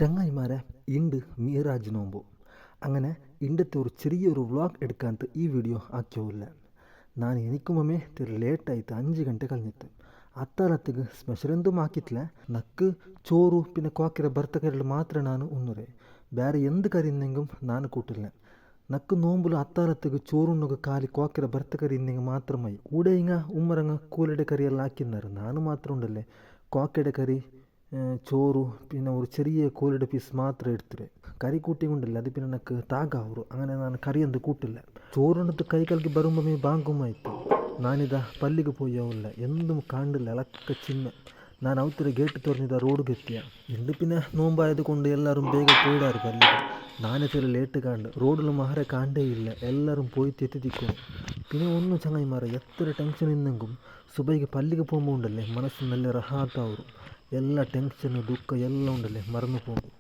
ചങ്ങായിമാരെ ഇണ്ട് മീറാജ് നോമ്പ്. അങ്ങനെ ഇണ്ടത്തെ ഒരു ചെറിയൊരു വ്ളോഗ് എടുക്കാത്ത ഈ വീഡിയോ ആക്കിയോല്ല. ನಾನು എനിക്കുമേ ತಿರು ಲೇಟ್ ಆಯಿತು 5 ಗಂಟೆ ಕಳ್ഞ്ഞിತ್ತು. ಅತ್ತಾಲತ್ತಿಗೆ ಸ್ಪೆಷಲ್ ಎಂದೂ ಹಾಕಿತ್ಲೆ ನಕ್ಕು ಚೋರು ಪಿನ್ನ ಕಾಕಿರ ಬರ್ತ ಕರಿಲು ಮಾತ್ರ ನಾನು ಉಣ್ಣುರೆ. ಬೇರೆ ಎಂದು ಕರಿಯಿಂದೆಂಗೂ ನಾನು ಕೂಟಿಲ್ಲ. ನಕ್ಕು ನೋಂಬುಲು ಅತ್ತಾಲತ್ತಿಗೆ ಚೋರುಣ್ಣಗೆ ಕಾಲಿ ಕಾಕಿರ ಬರ್ತ ಕರಿ ಇಂದೆಂಗೆ ಮಾತ್ರ ಮೈ ಊಡೆ ಹಿಂಗ ಉಮ್ಮರಂಗ ಕೂಲೆಡೆ ಕರಿ ಎಲ್ಲ ಹಾಕಿದ್ದಾರೆ. ನಾನು ಮಾತ್ರ ಉಂಡಲ್ಲೇ ಕಾಕೆಡೆ ಕರಿ ചോറ് പിന്നെ ഒരു ചെറിയ കോഴിയുടെ പീസ് മാത്രം എടുത്തിട്ട് കറി കൂട്ടി കൊണ്ടില്ല. അത് പിന്നെ എനിക്ക് താകാവൂರು. അങ്ങനെ ನಾನು ಕರಿಯಂದು ಕೂಟಿಲ್ಲ. ചോറുണ്ടത്ത് ಕೈ ಕಲ್ಗೆ ಬರುಂಬಮೇ ಬಾಂಗುಮಾಯಿತು. ನಾನಿದ ಪಲ್ಲಿಗೆ പോയവില്ല. എന്തും കാണ്ടില്ല. അലക്ക ചിന്ന ನಾನು ಅವತ್ತರ ಗೇಟ್ തുറന്നിದ ರೋಡ್ಗೆ ಎತ್ತಿಯ ಇಂದು പിന്നെ നോമ്പായത് കൊണ്ട് എല്ലാവരും ಬೇಗ പോയിടാറ് പല്ലിಗೆ. നാനെ ചില ലേറ്റ് കാണ്ട് റോഡിൽ മഹാരെ കാണ്ടേ ഇല്ല. എല്ലാവരും പോയി എത്തിത്തിക്കുന്നു. പിന്നെ ഒന്നും ചങ്ങായിമാരെ എത്ര ടെൻഷൻ ഇന്നെങ്കും സുബൈಗೆ പല്ലിಗೆ പോകുമ്പോൾ ഉണ്ടല്ലേ മനസ്സ് നല്ല റഹാത്താവൂರು. ಎಲ್ಲ ಟೆನ್ಷನ್ ದುಃಖ ಎಲ್ಲ ಉಂಡಲ್ಲೇ ಮറന്നു പോകും.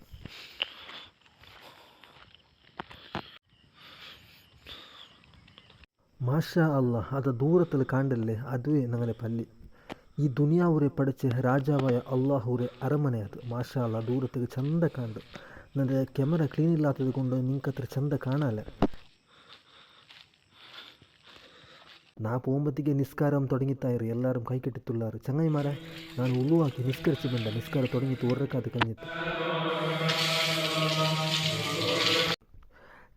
മാഷാ അല്ലാ അത് ദൂരത്തിൽ കാണ്ടല്ലേ അതുവേ ഞങ്ങളെ പള്ളി. ഈ ദുനിയാവൂരെ പഠിച്ച രാജാവായ അള്ളാഹൂരെ അരമನೆ അത്. മാഷാ അല്ലാ ദൂരത്തേക്ക് ചന്ത കാണ്ട്. എൻ്റെ ക്യാമറ ക്ലീൻ ഇല്ലാത്തത് കൊണ്ട് നിങ്ങൾക്കത്ര ചന്ത കാണാല്ലേ. ನಾ പോകുമ്പോഴത്തേക്ക് നിസ്കാരം തുടങ്ങിത്തായിರು. എല്ലാവരും കൈ കെട്ടിത്തുള്ളാറ്. ചങ്ങായിമാരെ ನಾನು ഉള്ളുവാക്കി നിസ്കരിച്ച് ಬಂದ. നിസ്കാരം തുടങ്ങിയിട്ട് ഒരക്കാതെ കഴിഞ്ഞിട്ട്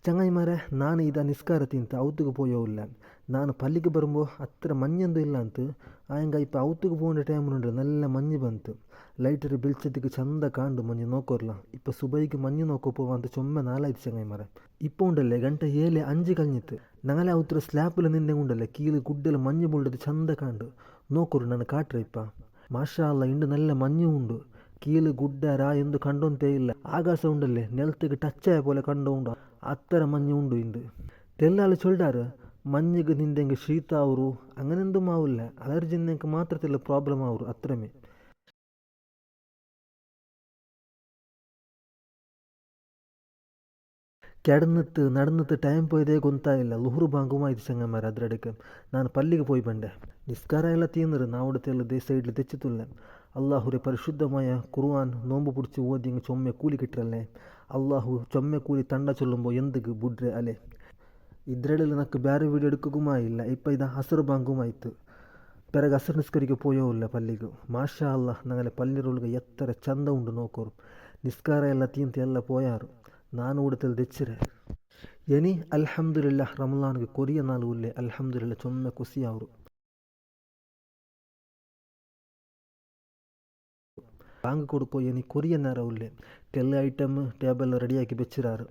ചങ്ങായിമാരെ ನಾನು ಇದ ನಿಸ್ಕಾರತಿಂತ ಔತಿಗೆ പോയോಲ್ಲ. ನಾನು ಪಲ್ಲಿಗೆ ಬರುമ്പോൾ ಹತ್ತಿರ ಮഞ്ഞൊന്നും ಇಲ್ಲ ಅಂತ ಆಯಂಗ ಇಪ್ಪ ಔತಿಗೆ പോകേണ്ട ಟೈಮ್ನುಂಡು നല്ല മഞ്ഞ് ಬಂತು. ಲೈಟರ್ ಬೆಳ್ಚದಿಗೆ ಚಂದ ಕಾಂಡು ಮഞ്ഞ് നോക്കോർಲ. ഇപ്പം സുബൈക്ക് മഞ്ഞ് നോക്കോ പോവാന്ത ചൊമ്മ നാലായിട്ട് ചങ്ങായിമാരെ. ഇപ്പോൾ ഉണ്ടല്ലേ ಗಂಟೆ 7:05 കഴിഞ്ഞിട്ട് ഞങ്ങളെ ഔತರ ಸ್ಲ್ಯಾಪಲ್ಲಿ ನಿಂದೆ ಉಂಡല്ലേ ಕೀಳು ಗುಡ್ಡೆಲ್ಲ മഞ്ഞ് ಬೀಳದು ಚಂದ ಕಾಂಡು ನೋಕೋರು. ನಾನು ಕಾಟ್ರೆ ಇಪ್ಪ ಮಾಷಾ ಅಲ್ಲ ಇಂಡು നല്ല മഞ്ഞ് ಉಂಡು. ಕೀಳು ಗುಡ್ಡ ರಾ ಎಂದು ಕಂಡೊಂತೇ ಇಲ್ಲ. ಆಕಾಶ ಉಂಡಲ್ಲೇ ನೆಲತ್ತಿಗೆ ಟಚ್ ಆಯ പോലെ ಕಂಡು ಉಂಡು. അത്തര മഞ്ഞ് ഉണ്ട് ಇಂದು. തെല്ലാള് ചൊല്ലാറ് മഞ്ഞിಗೆ ನಿಂದೆಂಗೆ ಶೀತ ಅವರು അങ്ങനെന്തും ആവില്ല. അലർജി നിന്നെങ്കിൽ മാത്രത്തില്ല പ്രോബ്ലം ആവുರು അത്രമേ. കിടന്നിട്ട് നടന്നിട്ട് ടൈം പോയതേ ಗೊತ್ತಾಯಿಲ್ಲ. ലുഹുറ് ബാങ്കുമായിട്ട് ചങ്ങന്മാർ അതിരടക്ക് ನಾನು ಪಲ್ಲಿಗೆ പോയി ಬಂಡೆ. ನಿಸ್ಕಾರ ಎಲ್ಲ ತೀಂದರು ನಾವುಡತೆಲ್ಲ ದೇ ಸೈಡ್ಲಿ ತೆಚ್ಚುತ್ತಿಲ್ಲ. ಅಲ್ಲಾಹುರೆ ಪರಿಶುದ್ಧമായ ഖുർആൻ നോമ്പ് പിടിച്ച് ഓതി അങ്ങ് ചൊമ്മೆ ಕೂಲಿ കിട്ടರല്ലേ. ಅಲ್ಲಾಹು ಚೊಮ್ಮೆ ಕೂಲಿ ತಂಡ ಚೊಲ್ಲುമ്പോൾ ಎಂದಿಗೆ ಬುಡ್ರೆ ಅಲೆ. ಇದರಲ್ಲಿ ನಕ್ಕು ಬೇರೆ ವೀಡಿಯೋ എടുക്കുമാ ಇಲ್ಲ. ഇപ്പം ഇതാ ഹസർ ബാങ്കുമായിತ್ತು. പിറകെ ഹസർ നിസ്കരിക്ക് പോയോല്ല പള്ളിಗೆ. മാഷാ അല്ലാ ഞങ്ങളെ പള്ളിರೊಳಗೆ ಎತ್ತರ ಚಂದ ಉಂಡು ನೋಕೋರು. ನಿಸ್ಕಾರ ಎಲ್ಲ ತೀಂತ ಎಲ್ಲ പോയാರು. ನಾನು ಊಡದಲ್ಲಿ ತೆಚ್ಚಿರೆ ಎನಿ ಅಲ್ಹಮ್ದುಲಿಲ್ಲ. ರಮಲಾನ್ಗೆ ಕೊರಿಯ ನಾಲು ಉಲ್ಲೆ ಅಲ್ಹಮ್ದುಲಿಲ್ಲ ಚೊಮ್ಮೆ ಖುಷಿ ಅವರು. ബാങ്ക് കൊടുക്കോ ഇനി കൊറിയ നേരമില്ലേ. എല്ലാ ഐറ്റം ടേബിളിൽ റെഡിയാക്കി വെച്ചിരാറ്.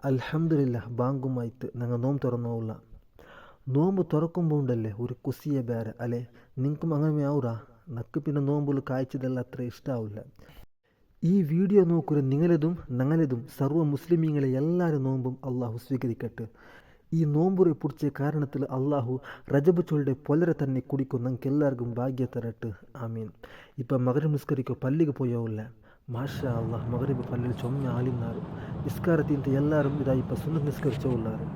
അൽഹംദുലില്ലാ ബാങ്കുമായിട്ട് ഞങ്ങൾ നോമ്പ് തുറന്നോല്ല. നോമ്പ് തുറക്കുമ്പോൾ ഉണ്ടല്ലേ ഒരു ಖುಷಿಯೇ ಬೇರೆ അല്ലേ. നിങ്ങൾക്കും അങ്ങനെ ആവുറാ. നക്ക് പിന്നെ നോമ്പിൽ കായ്ച്ചതെല്ലാം അത്ര ഇഷ്ടാവില്ല. ഈ വീഡിയോ നോക്കുക നിങ്ങളതും ഞങ്ങളതും സർവ്വ മുസ്ലിമീങ്ങളെ എല്ലാവരും നോമ്പും അള്ളാഹു സ്വീകരിക്കട്ടെ. ഈ നോമ്പുറെ പിടിച്ച കാരണത്തിൽ അള്ളാഹു റജബ് ചൊല്ലുടെ പൊലരെ തന്നെ കുടിക്കും. ഞങ്ങൾക്ക് എല്ലാവർക്കും ഭാഗ്യ തരട്ടെ. ആമീൻ. ഇപ്പം മഗ്‌രിബ് നിസ്കരിക്കോ പള്ളിಗೆ പോയോല്ല. മാഷാ അല്ലാഹ് മഗ്‌രിബ് പള്ളിയിൽ ചൊമ്മ ആലിന്നാറ്. നിസ്കാരത്തിಂತ എല്ലാവരും ഇതാ ഇപ്പം സുന്നത്ത് നിസ്കരിച്ചോ ഉള്ളാറ്.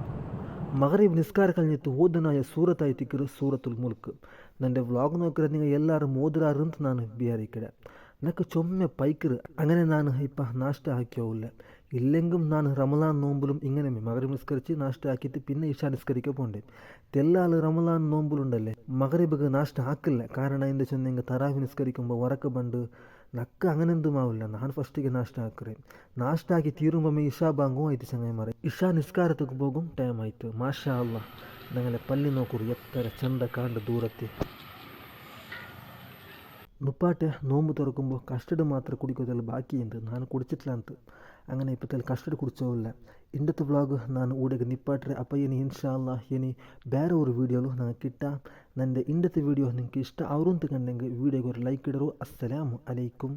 മഗ്‌രിബ് നിസ്കാര കഴിഞ്ഞിട്ട് ഓದನಾയ സൂറത്തായി തിക്കറ് സൂറത്തുൽ മുൽക്ക്. എൻ്റെ വ്ളോഗ് നോക്കിയാൽ നിങ്ങൾ എല്ലാവരും ഓതുറാറ് ಅಂತ ನಾನು വിചാരിക്കಡೆ. എനിക്ക് ചൊമ്മ പൈക്കറ്. അങ്ങനെ ನಾನು ഇപ്പം നാഷ്ട ആക്കിയോല്ല. ഇല്ലെങ്കും ನಾನು റമലാൻ നോമ്പിലും ഇങ്ങനെ മഗ്‌രിബ് നിസ്കരിച്ച് നാഷ്ട ആക്കിയിട്ട് പിന്നെ ഇഷാ നിസ്കരിക്കാൻ പോകണ്ടേ. തെല്ലാൾ റമലാൻ നോമ്പിലുണ്ടല്ലേ മഗ്‌രിബിಗೆ നാഷ്ട ಹಾಕಿಲ್ಲ. ಕಾರಣ ಎಂದು ಚೊನ್ನೆಂಗೆ ತರಾವಿ ನಿಸ್ಕರಿക്കുമ്പോൾ ಹೊರಕ್ಕೆ ಬಂದು ನಕ್ಕ അങ്ങനെന്തും ആവില്ല. ನಾನು ಫಸ್ಟಿಗೆ ನಾಷ್ಟ ಹಾಕ್ರೆ ನಾಷ್ಟ ಹಾಕಿ ತೀರುಂಬೊಮ್ಮೆ ಇಶಾ ಬಾಂಗೂ ಆಯ್ತು ചങ്ങായിമാരെ. ഇഷാ നിസ്കാരത്തേക്ക് പോകും ടൈം ആಯಿತು. മാഷാ അല്ലാ ഞങ്ങളെ പള്ളി നോക്കൂರು എത്ര ಚಂದ ಕಾಂಡು ದೂರತ್ತೆ. ನುಪ್ಪಾಟೆ നോമ്പ് തുറക്കുമ്പോൾ കസ്റ്റഡ് മാത്രം കുടിക്കോതെല്ലാം ബാക്കിയുണ്ട്. ನಾನು കുടിച്ചിട്ടില്ല ಅಂತ. അങ്ങനെ ഇപ്പോഴത്തെ കസ്റ്റഡ് കുടിച്ചോല്ല. ഇന്നത്തെ വ്ളോഗ് ನಾನು ഊടെಗೆ ನಿಪ್ಪಾಟ್ರೆ ಅಪ್ಪ ಏನಿ ಇನ್ಶಾ ಅಲ್ಲಾ ಏನಿ ಬೇರೆ ഒരു വീഡിയോಲು ನನಗೆ കിട്ട. ನನ್ನ ഇന്നത്തെ വീഡിയോ നിങ്ങൾക്ക് ഇഷ്ടം ಅವರು ಅಂತ ಕಂಡೆಂಗೆ വീഡിയോಗೆ ഒരു ಲೈಕ್ ಇಡರು. ಅಸ್ಸಲಾಮು ಅಲೈಕುಂ.